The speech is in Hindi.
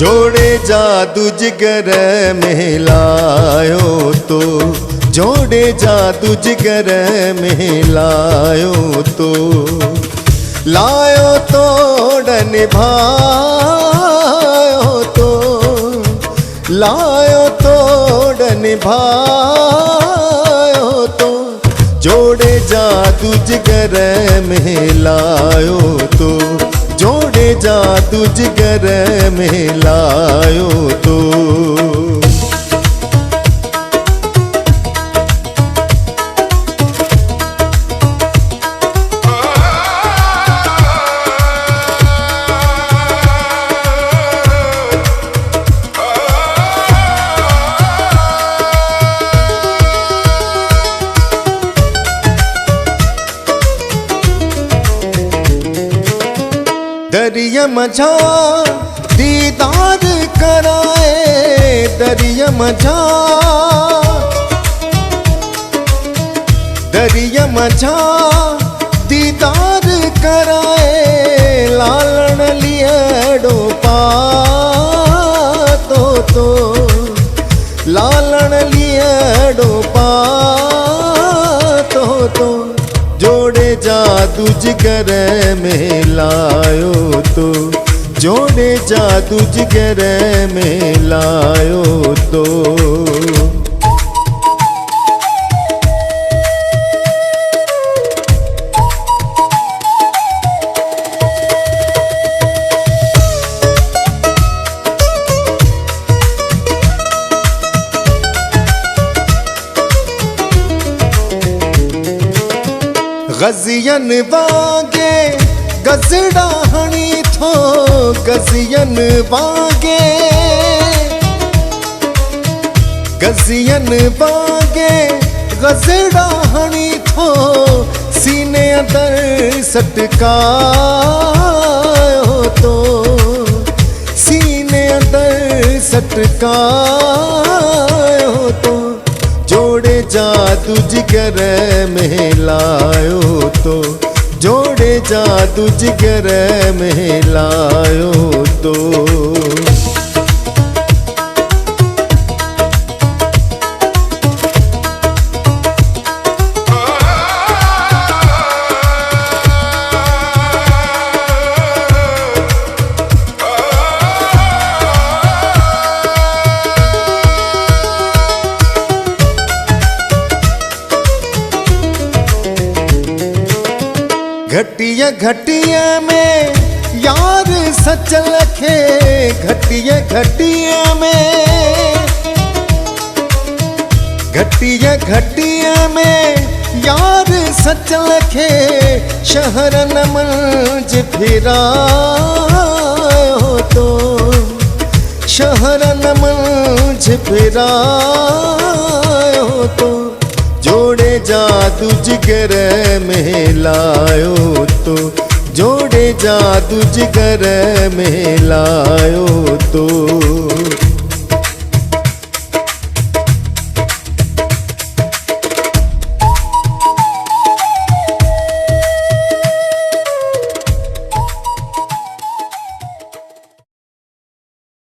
जोड़े जादू जिगर में लायो तो, जोड़े जादू जिगर में लायो तो, लायो तो निभायो तो, लायो तो निभायो तो, जोड़े जादू जिगर में लायो तो, जोड़े जादू जिगर में लायो तो। दरिया मझा दीदार कराए, दरिया मझा, दरिया मझा दीदार कराए, लालन लियड़ो पातो तो, लालन लियड़ो पातो तो, जोड़े जादू जिगर में लायो तो, जोड़े जादू जिगर में लायो तो। गजियन वागे गजड़ा हणी थो, गजियन वागे, गजियन वागे गजड़ा हणी थो, सीने अंदर सटकायो तो, सीने अंदर सटकायो तो, जोड़े जादू जिगर में लायो तो, जोड़े जादू जिगर में लायो तो। घटिया घटिया में यार सच लखे, घटिया घटिया में, घटिया घटिया में यार सच लखे, शहर न मंझ फिरायो तो, शहर न मंझ फिरायो तो, जोड़े जादू जिगर में लायो तो, जोड़े जादू जिगर में लायो तो।